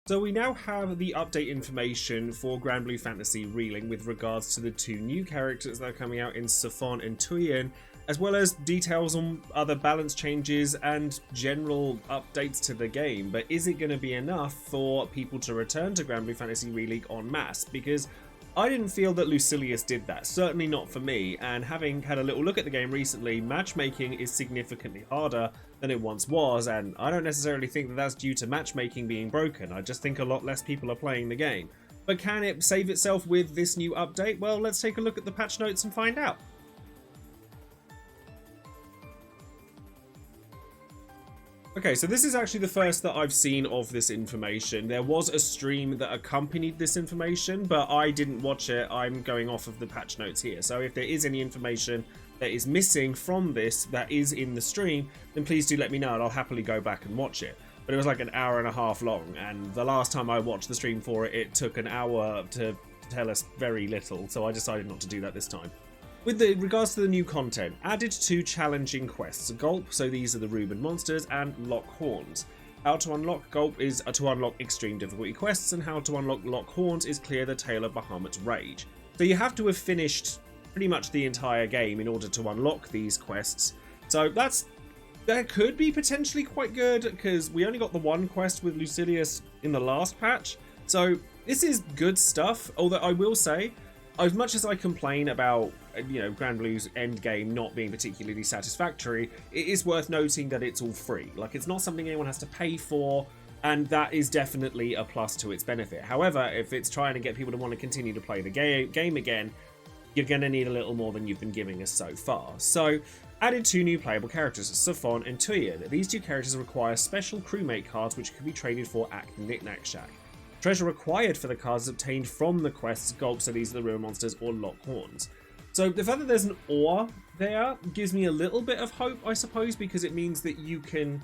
So we now have the update information for Granblue Fantasy Relink with regards to the two new characters that are coming out in Seofon and Tweyen, as well as details on other balance changes and general updates to the game. But is it going to be enough for people to return to Granblue Fantasy Relink en masse? Because I didn't feel that Lucilius did that, certainly not for me, and having had a little look at the game recently, matchmaking is significantly harder than it once was, and I don't necessarily think that that's due to matchmaking being broken. I just think a lot less people are playing the game. But can it save itself with this new update? Well, let's take a look at the patch notes and find out. Okay, so this is actually the first that I've seen of this information. There was a stream that accompanied this information, but I didn't watch it. I'm going off of the patch notes here. So if there is any information that is missing from this that is in the stream, then please do let me know and I'll happily go back and watch it. But it was like an hour and a half long, and the last time I watched the stream for it, it took an hour to tell us very little, so I decided not to do that this time. With regards to the new content, added 2 challenging quests, Gulp, so these are the Reuben monsters, and Lock Horns. How to unlock Gulp is to unlock extreme difficulty quests, and how to unlock Lock Horns is clear the Tale of Bahamut's Rage. So you have to have finished pretty much the entire game in order to unlock these quests. So that could be potentially quite good, because we only got the one quest with Lucilius in the last patch. So this is good stuff, although I will say, as much as I complain about, Granblue's end game not being particularly satisfactory, it is worth noting that it's all free. Like, it's not something anyone has to pay for, and that is definitely a plus to its benefit. However, if it's trying to get people to want to continue to play the game again, you're going to need a little more than you've been giving us so far. So, added 2 new playable characters, Seofon and Tweyen. These 2 characters require special crewmate cards which can be traded for at Knick-Knack Shack. Treasure required for the cards is obtained from the quests Gulp, so these are the Real Monsters, or Lock Horns. So the fact that there's an or there gives me a little bit of hope, I suppose, because it means that you can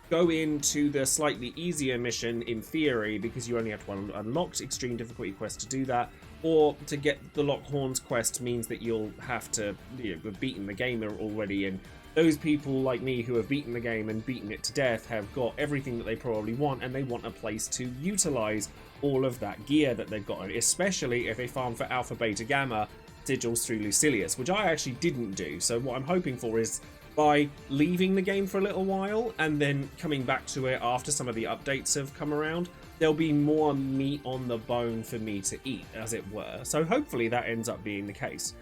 go into the slightly easier mission in theory, because you only have to unlock extreme difficulty quests to do that, or to get the Lock Horns quest means that you'll have to have beaten the game already, and those people like me who have beaten the game and beaten it to death have got everything that they probably want, and they want a place to utilize all of that gear that they've got, especially if they farm for Alpha, Beta, Gamma sigils through Lucilius, which I actually didn't do. So what I'm hoping for is by leaving the game for a little while and then coming back to it after some of the updates have come around, there'll be more meat on the bone for me to eat, as it were. So hopefully that ends up being the case.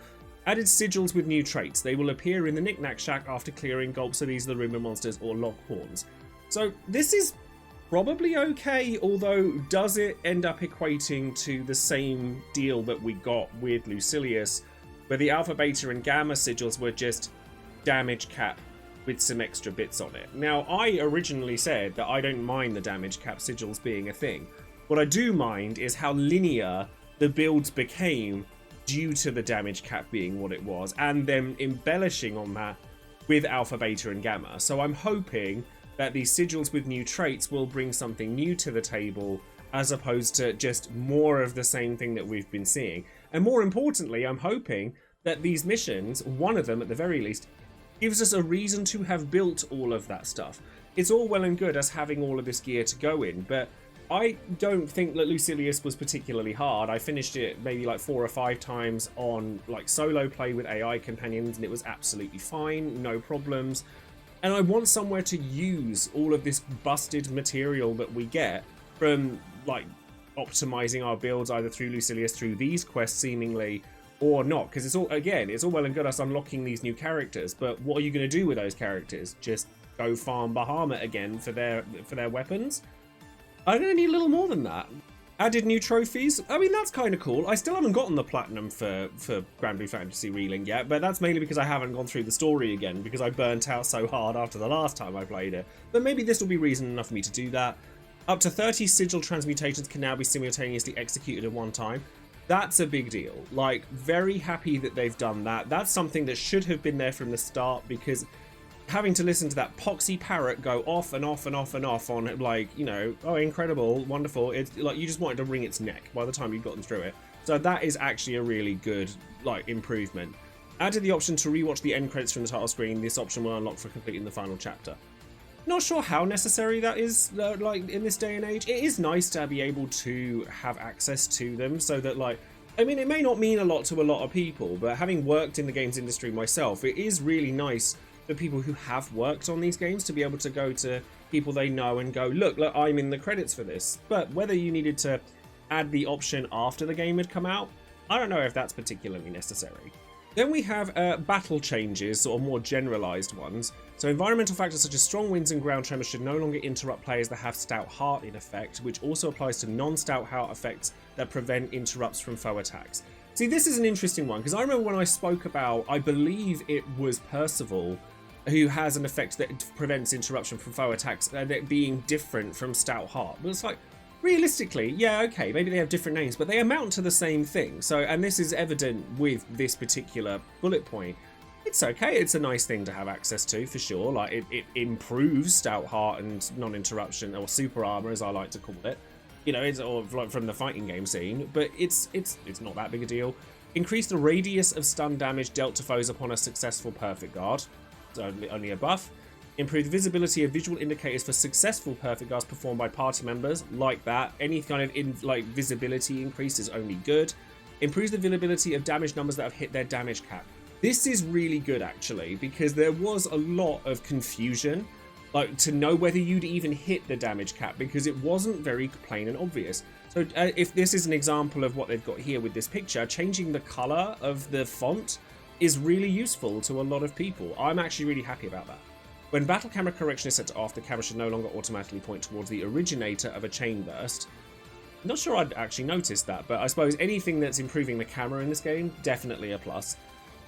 Added sigils with new traits. They will appear in the Knick-Knack Shack after clearing Gulp, so these are the Reuben monsters or Lock Horns. So this is probably okay, although does it end up equating to the same deal that we got with Lucilius, where the Alpha, Beta and Gamma sigils were just damage cap with some extra bits on it. Now, I originally said that I don't mind the damage cap sigils being a thing. What I do mind is how linear the builds became due to the damage cap being what it was, and them embellishing on that with Alpha, Beta and Gamma. So I'm hoping that these sigils with new traits will bring something new to the table, as opposed to just more of the same thing that we've been seeing. And more importantly, I'm hoping that these missions, one of them at the very least, gives us a reason to have built all of that stuff. It's all well and good us having all of this gear to go in, but I don't think that Lucilius was particularly hard. I finished it maybe like 4 or 5 times on like solo play with AI companions, and it was absolutely fine, no problems. And I want somewhere to use all of this busted material that we get from like optimizing our builds either through Lucilius, through these quests seemingly, or not, because it's all well and good us unlocking these new characters, but what are you going to do with those characters? Just go farm Bahamut again for their weapons? I'm going to need a little more than that. Added new trophies. I mean, that's kind of cool. I still haven't gotten the platinum for Granblue Fantasy Relink yet, but that's mainly because I haven't gone through the story again, because I burnt out so hard after the last time I played it. But maybe this will be reason enough for me to do that. Up to 30 sigil transmutations can now be simultaneously executed at one time. That's a big deal. Like, very happy that they've done that. That's something that should have been there from the start, because having to listen to that poxy parrot go off and off and off and off on like, oh, incredible, wonderful. It's like you just wanted to wring its neck by the time you'd gotten through it. So that is actually a really good improvement. Added the option to rewatch the end credits from the title screen. This option will unlock for completing the final chapter. Not sure how necessary that is, like, in this day and age. It is nice to be able to have access to them so that, like, I mean, it may not mean a lot to a lot of people, but having worked in the games industry myself, it is really nice for people who have worked on these games to be able to go to people they know and go, look, I'm in the credits for this. But whether you needed to add the option after the game had come out, I don't know if that's particularly necessary. Then we have battle changes, or more generalized ones. So environmental factors such as strong winds and ground tremors should no longer interrupt players that have stout heart in effect, which also applies to non-stout heart effects that prevent interrupts from foe attacks. See, this is an interesting one, because I remember when I spoke about, I believe it was Percival, who has an effect that prevents interruption from foe attacks, and it being different from stout heart. But it's like, realistically, yeah, okay, maybe they have different names, but they amount to the same thing. So, and this is evident with this particular bullet point. It's okay, it's a nice thing to have access to, for sure. Like, it improves stout heart and non-interruption, or super armor, as I like to call it. You know, it's or like from the fighting game scene, but it's not that big a deal. Increase the radius of stun damage dealt to foes upon a successful perfect guard. It's only a buff. Improve the visibility of visual indicators for successful perfect guards performed by party members, like that. Any kind of visibility increase is only good. Improves the visibility of damage numbers that have hit their damage cap. This is really good, actually, because there was a lot of confusion, like, to know whether you'd even hit the damage cap, because it wasn't very plain and obvious. So if this is an example of what they've got here with this picture, changing the color of the font is really useful to a lot of people. I'm actually really happy about that. When battle camera correction is set to off, the camera should no longer automatically point towards the originator of a chain burst. Not sure I'd actually noticed that, but I suppose anything that's improving the camera in this game, definitely a plus.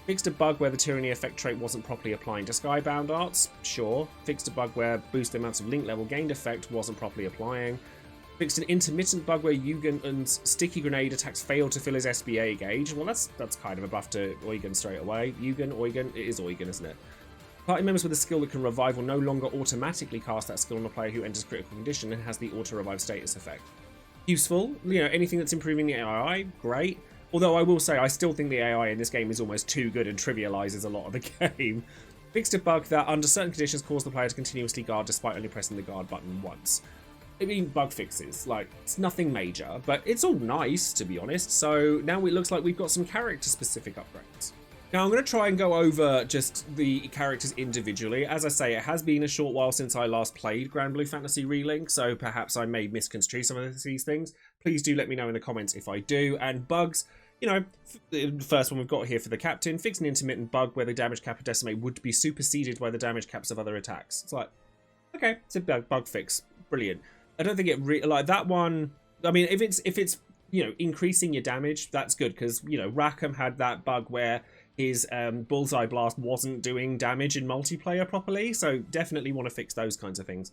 Fixed a bug where the Tyranny effect trait wasn't properly applying to Skybound arts, sure. Fixed a bug where boost amounts of link level gained effect wasn't properly applying. Fixed an intermittent bug where Eugen and sticky grenade attacks failed to fill his SBA gauge. Well, that's kind of a buff to Eugen straight away. Eugen, it is Eugen, isn't it? Party members with a skill that can revive will no longer automatically cast that skill on a player who enters critical condition and has the auto-revive status effect. Useful, you know, anything that's improving the AI, great. Although I will say, I still think the AI in this game is almost too good and trivializes a lot of the game. Fixed a bug that, under certain conditions, caused the player to continuously guard despite only pressing the guard button once. I mean, bug fixes, like, it's nothing major, but it's all nice, to be honest. So now it looks like we've got some character-specific upgrades. Now, I'm going to try and go over just the characters individually. As I say, it has been a short while since I last played Granblue Fantasy Relink, so perhaps I may misconstrue some of these things. Please do let me know in the comments if I do. And bugs, you know, the first one we've got here for the captain, fix an intermittent bug where the damage cap of Decimate would be superseded by the damage caps of other attacks. It's like, okay, it's a bug fix. Brilliant. I don't think it like that one. I mean, if it's you know, increasing your damage, that's good, because, you know, Rackham had that bug where his bullseye blast wasn't doing damage in multiplayer properly, so definitely want to fix those kinds of things.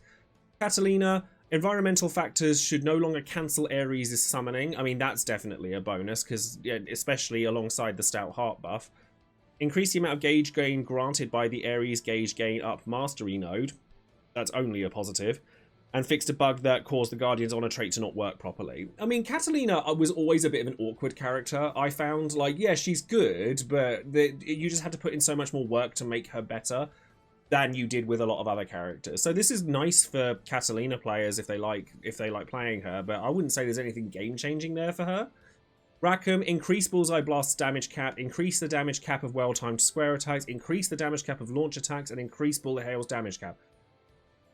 Catalina, environmental factors should no longer cancel Ares' summoning. I mean, that's definitely a bonus, because yeah, especially alongside the Stout Heart buff. Increase the amount of gauge gain granted by the Ares gauge gain up mastery node. That's only a positive. And fixed a bug that caused the Guardian's Honor trait to not work properly. I mean, Catalina was always a bit of an awkward character, I found. Like, yeah, she's good, but you just had to put in so much more work to make her better than you did with a lot of other characters. So this is nice for Catalina players if they like playing her, but I wouldn't say there's anything game-changing there for her. Rackham, increase Bullseye Blast's damage cap, increase the damage cap of well-timed square attacks, increase the damage cap of launch attacks, and increase Bullet Hail's damage cap.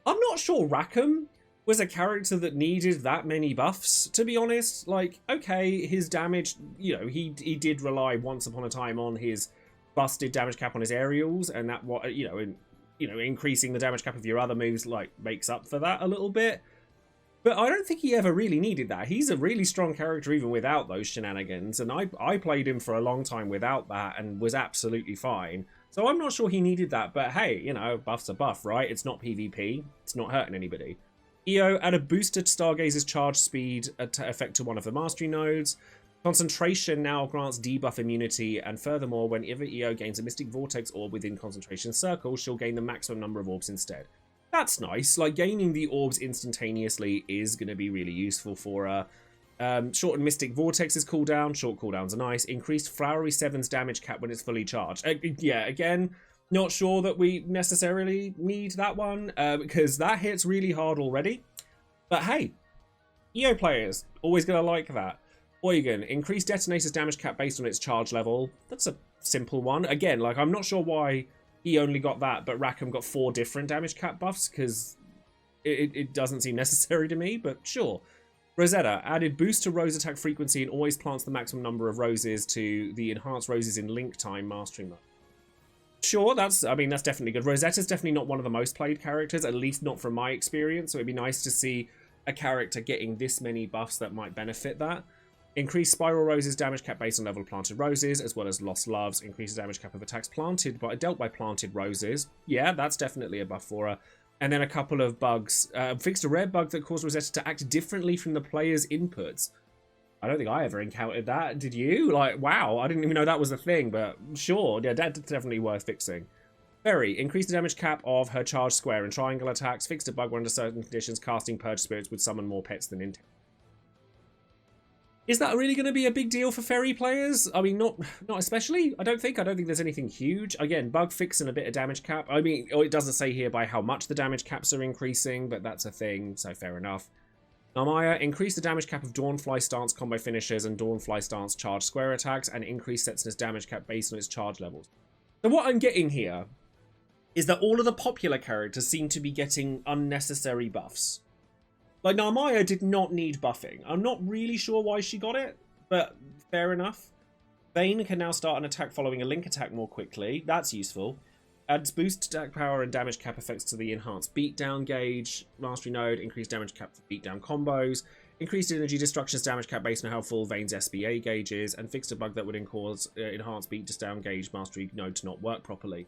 I'm not sure Rackham was a character that needed that many buffs, to be honest. Like, okay, his damage, you know, he did rely once upon a time on his busted damage cap on his aerials, and that, increasing the damage cap of your other moves, like, makes up for that a little bit. But I don't think he ever really needed that. He's a really strong character even without those shenanigans, and I played him for a long time without that and was absolutely fine. So I'm not sure he needed that, but hey, you know, buff's a buff, right? It's not PvP. It's not hurting anybody. EO, add a booster to Stargaze's charge speed effect to one of the mastery nodes. Concentration now grants debuff immunity, and furthermore, whenever EO gains a Mystic Vortex orb within concentration circle, she'll gain the maximum number of orbs instead. That's nice. Like, gaining the orbs instantaneously is going to be really useful for her. Shortened Mystic Vortex's cooldown. Short cooldowns are nice. Increased Flowery 7's damage cap when it's fully charged. Yeah, again, Not sure that we necessarily need that one, because that hits really hard already. But hey, EO players, always going to like that. Eugen, increase detonator's damage cap based on its charge level. That's a simple one. Again, like, I'm not sure why he only got that, but Rackham got 4 different damage cap buffs, because it doesn't seem necessary to me, but sure. Rosetta, added boost to rose attack frequency and always plants the maximum number of roses to the enhanced roses in Link Time mastering mode. Sure, that's definitely good. Rosetta's definitely not one of the most played characters, at least not from my experience, so it'd be nice to see a character getting this many buffs that might benefit that. Increase Spiral Rose's damage cap based on level of planted roses, as well as Lost Loves. Increase the damage cap of attacks dealt by planted roses. Yeah, that's definitely a buff for her. And then a couple of bugs. Fixed a rare bug that caused Rosetta to act differently from the player's inputs. I don't think I ever encountered that. Did you? Like, wow, I didn't even know that was a thing, but sure. Yeah, that's definitely worth fixing. Berry, increase the damage cap of her charge square and triangle attacks. Fixed a bug where under certain conditions, casting Purge Spirits would summon more pets than intended. Is that really going to be a big deal for Fairy players? I mean, not especially. I don't think there's anything huge. Again, bug fix and a bit of damage cap. I mean, it doesn't say here by how much the damage caps are increasing, but that's a thing, so fair enough. Narmaya, increase the damage cap of Dawnfly Stance combo finishers and Dawnfly Stance charge square attacks, and increase Setsuna's damage cap based on its charge levels. So what I'm getting here is that all of the popular characters seem to be getting unnecessary buffs. Like, Narmaya did not need buffing. I'm not really sure why she got it, but fair enough. Vayne can now start an attack following a link attack more quickly. That's useful. Adds boost attack power and damage cap effects to the enhanced beatdown gauge. Mastery node, increased damage cap for beatdown combos. Increased energy destruction's damage cap based on how full Vayne's SBA gauge is. And fixed a bug that would cause enhanced beatdown gauge mastery node to not work properly.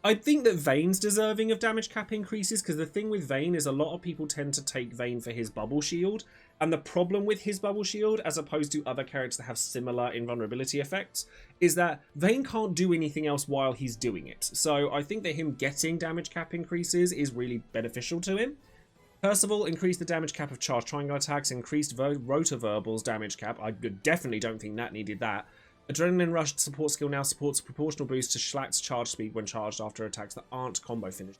I think that Vayne's deserving of damage cap increases, because the thing with Vayne is a lot of people tend to take Vayne for his bubble shield, and the problem with his bubble shield, as opposed to other characters that have similar invulnerability effects, is that Vayne can't do anything else while he's doing it. So I think that him getting damage cap increases is really beneficial to him. Percival increased the damage cap of charged triangle attacks, increased Rotoverbal's damage cap. I definitely don't think Nat needed that. Adrenaline Rush support skill now supports a proportional boost to Schlack's charge speed when charged after attacks that aren't combo finished.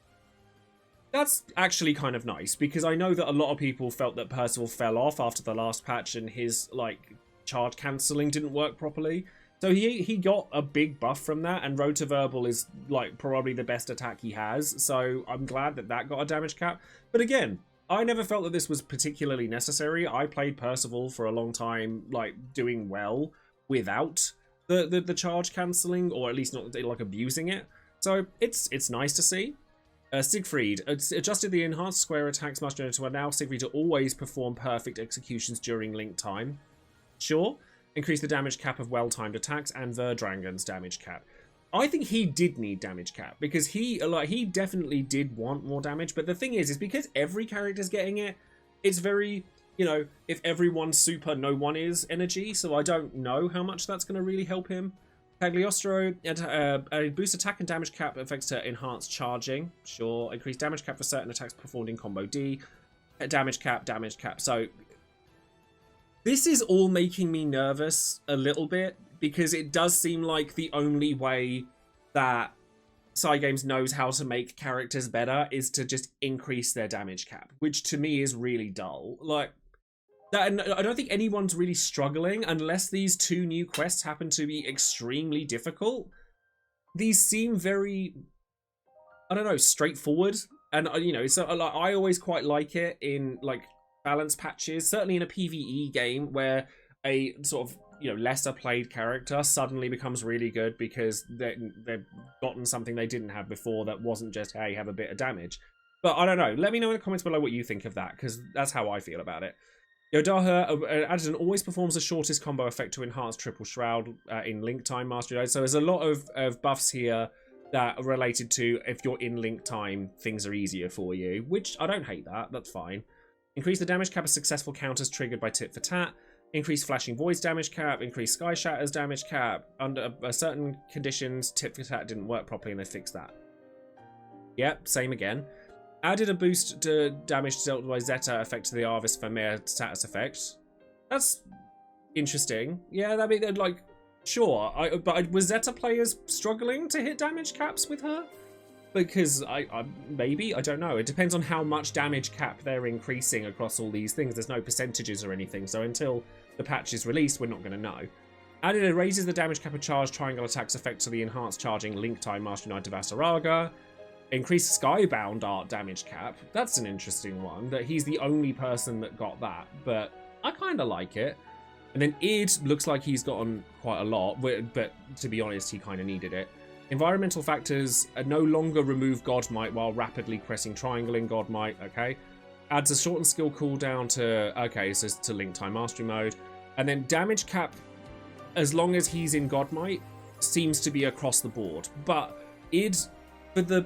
That's actually kind of nice, because I know that a lot of people felt that Percival fell off after the last patch and his, like, charge cancelling didn't work properly. So he got a big buff from that, and Rotoverbal is, like, probably the best attack he has, so I'm glad that that got a damage cap. But again, I never felt that this was particularly necessary. I played Percival for a long time, like, doing well without the charge cancelling, or at least not like abusing it. So it's nice to see. Siegfried adjusted the enhanced square attacks master to allow Siegfried to always perform perfect executions during link time. Sure. Increase the damage cap of well-timed attacks and Verdragon's damage cap. I think he did need damage cap, because he definitely did want more damage, but the thing is because every character's getting it, it's very, you know, if everyone's super, no one is energy, so I don't know how much that's going to really help him. Cagliostro, a boost attack and damage cap effects to enhance charging. Sure. Increase damage cap for certain attacks performed in combo D. Damage cap. So this is all making me nervous a little bit, because it does seem like the only way that Cygames knows how to make characters better is to just increase their damage cap, which to me is really dull. Like, and I don't think anyone's really struggling unless these 2 new quests happen to be extremely difficult. These seem very, I don't know, straightforward. And, you know, so like, I always quite like it in, like, balance patches, certainly in a PvE game where a sort of, you know, lesser played character suddenly becomes really good because they've gotten something they didn't have before that wasn't just, hey, have a bit of damage. But I don't know. Let me know in the comments below what you think of that, because that's how I feel about it. Yodaha added an always performs the shortest combo effect to enhance Triple Shroud in Link Time Mastery. So there's a lot of buffs here that are related to if you're in Link Time, things are easier for you, which I don't hate that. That's fine. Increase the damage cap of successful counters triggered by Tit for Tat. Increase Flashing Void's damage cap. Increase Sky Shatter's damage cap. Under certain conditions, Tit for Tat didn't work properly and they fixed that. Yep, same again. Added a boost to damage dealt by Zeta effect to the Arvis Vermeer status effect. That's interesting. Yeah, that'd be like, sure. But was Zeta players struggling to hit damage caps with her? because maybe, I don't know. It depends on how much damage cap they're increasing across all these things. There's no percentages or anything, so until the patch is released, we're not going to know. Added it raises the damage cap of charged triangle attacks effectively enhanced charging Link Time Master Knight of Vasaraga. Increased Skybound art damage cap. That's an interesting one, that he's the only person that got that, but I kind of like it. And then Id looks like he's gotten quite a lot, but to be honest, he kind of needed it. Environmental factors no longer remove Godmite while rapidly pressing triangle in Godmite, okay. Adds a shortened skill cooldown to, okay, so to Link Time Mastery mode. And then damage cap, as long as he's in Godmite, seems to be across the board. But Id, for the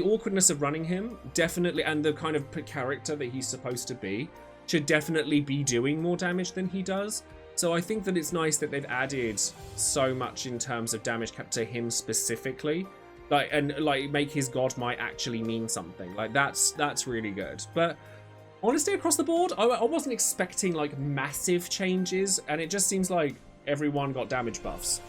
awkwardness of running him, definitely, and the kind of character that he's supposed to be, should definitely be doing more damage than he does. So I think that it's nice that they've added so much in terms of damage cap to him specifically, and make his Godmite actually mean something. Like that's really good. But honestly, across the board, I wasn't expecting like massive changes, and it just seems like everyone got damage buffs,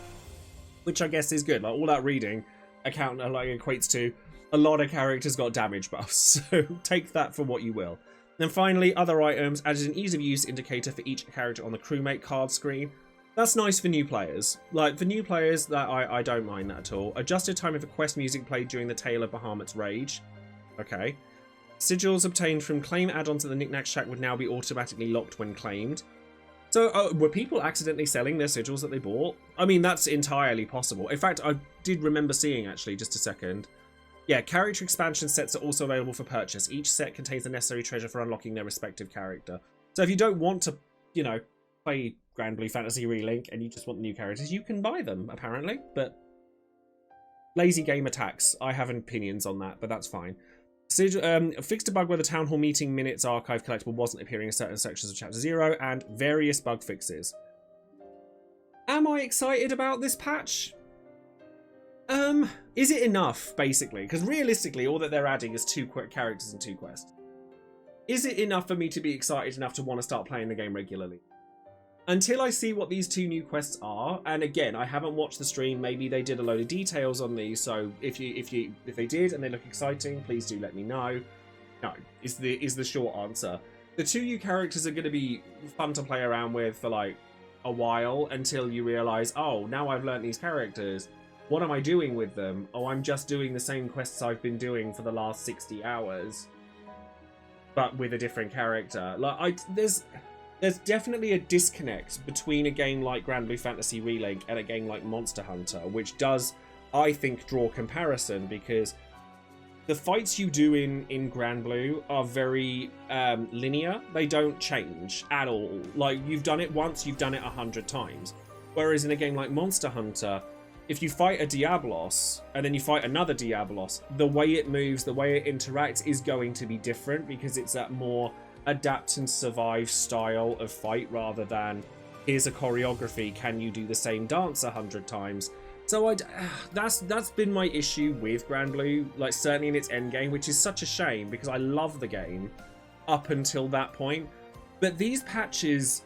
which I guess is good. Like all that reading equates to a lot of characters got damage buffs. So take that for what you will. Then finally, other items, added an ease of use indicator for each character on the crewmate card screen. That's nice for new players. Like, for new players, that I don't mind that at all. Adjusted time of quest music played during the Tale of Bahamut's Rage. Okay. Sigils obtained from claim add-ons at the Knickknack Shack would now be automatically locked when claimed. So, were people accidentally selling their sigils that they bought? I mean, that's entirely possible. In fact, I did remember seeing, actually, just a second. Yeah, character expansion sets are also available for purchase. Each set contains the necessary treasure for unlocking their respective character. So if you don't want to, you know, play Granblue Fantasy Relink and you just want the new characters, you can buy them, apparently. But lazy game attacks. I have opinions on that, but that's fine. Fixed a bug where the Town Hall Meeting Minutes archive collectible wasn't appearing in certain sections of Chapter 0, and various bug fixes. Am I excited about this patch? Is it enough, basically? Because realistically, all that they're adding is 2 characters and 2 quests. Is it enough for me to be excited enough to want to start playing the game regularly? Until I see what these 2 new quests are, and again, I haven't watched the stream, maybe they did a load of details on these, so if they did and they look exciting, please do let me know. No, is the short answer. The 2 new characters are going to be fun to play around with for like a while until you realise, oh, now I've learnt these characters. What am I doing with them? Oh, I'm just doing the same quests I've been doing for the last 60 hours, but with a different character. Like, there's definitely a disconnect between a game like Granblue Fantasy Relink and a game like Monster Hunter, which does, I think, draw comparison, because the fights you do in Granblue are very linear. They don't change at all. Like, you've done it once, you've done it 100 times. Whereas in a game like Monster Hunter, if you fight a Diablos and then you fight another Diablos, the way it moves, the way it interacts is going to be different, because it's that more adapt and survive style of fight rather than here's a choreography, can you do the same dance 100 times? So that's been my issue with Granblue, like certainly in its endgame, which is such a shame because I love the game up until that point. But these patches,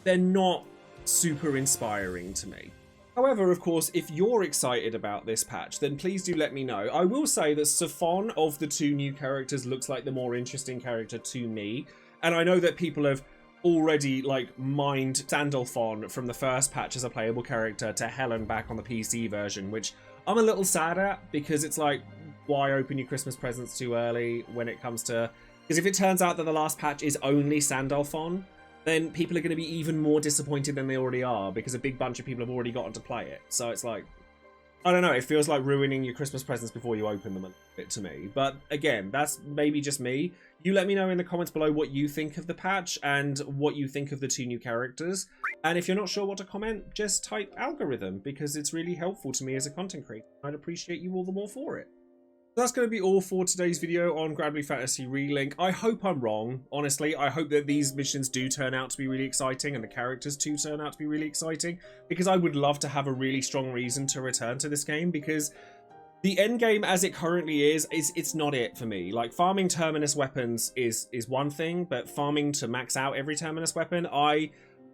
they're not super inspiring to me. However, of course, if you're excited about this patch, then please do let me know. I will say that Seofon of the 2 new characters looks like the more interesting character to me. And I know that people have already, like, mined Sandalphon from the first patch as a playable character to hell and back on the PC version, which I'm a little sad at, because it's like, why open your Christmas presents too early when it comes to... Because if it turns out that the last patch is only Sandalphon, then people are going to be even more disappointed than they already are, because a big bunch of people have already gotten to play it. So it's like, I don't know, it feels like ruining your Christmas presents before you open them a bit to me. But again, that's maybe just me. You let me know in the comments below what you think of the patch and what you think of the 2 new characters. And if you're not sure what to comment, just type algorithm, because it's really helpful to me as a content creator. I'd appreciate you all the more for it. That's going to be all for today's video on Granblue Fantasy Relink. I hope I'm wrong, honestly. I hope that these missions do turn out to be really exciting and the characters too turn out to be really exciting, because I would love to have a really strong reason to return to this game, because the end game as it currently is it's not it for me. Like, farming terminus weapons is one thing, but farming to max out every terminus weapon, I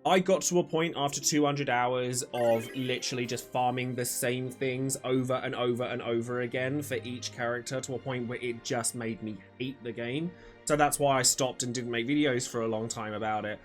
I got to a point after 200 hours of literally just farming the same things over and over and over again for each character, to a point where it just made me hate the game. So that's why I stopped and didn't make videos for a long time about it.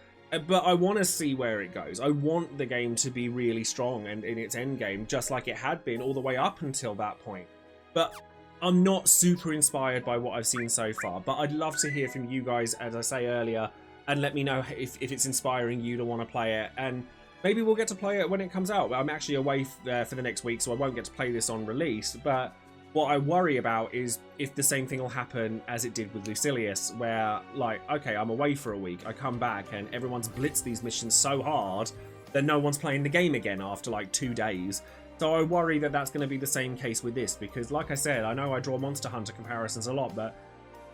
But I want to see where it goes. I want the game to be really strong and in its end game, just like it had been all the way up until that point. But I'm not super inspired by what I've seen so far. But I'd love to hear from you guys, as I say earlier, and let me know if it's inspiring you to want to play it. And maybe we'll get to play it when it comes out. I'm actually away for the next week, so I won't get to play this on release. But what I worry about is if the same thing will happen as it did with Lucilius, where, like, okay, I'm away for a week, I come back, and everyone's blitzed these missions so hard that no one's playing the game again after, like, 2 days. So I worry that that's going to be the same case with this, because, like I said, I know I draw Monster Hunter comparisons a lot, but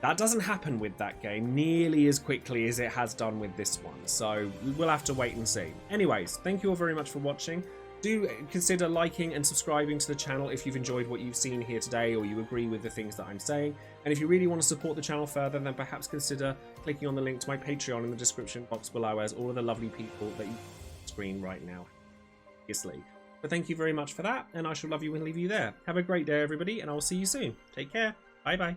that doesn't happen with that game nearly as quickly as it has done with this one. So we'll have to wait and see. Anyways, thank you all very much for watching. Do consider liking and subscribing to the channel if you've enjoyed what you've seen here today, or you agree with the things that I'm saying. And if you really want to support the channel further, then perhaps consider clicking on the link to my Patreon in the description box below, as all of the lovely people that you see on the screen right now, obviously. But thank you very much for that, and I shall love you and leave you there. Have a great day, everybody, and I will see you soon. Take care. Bye-bye.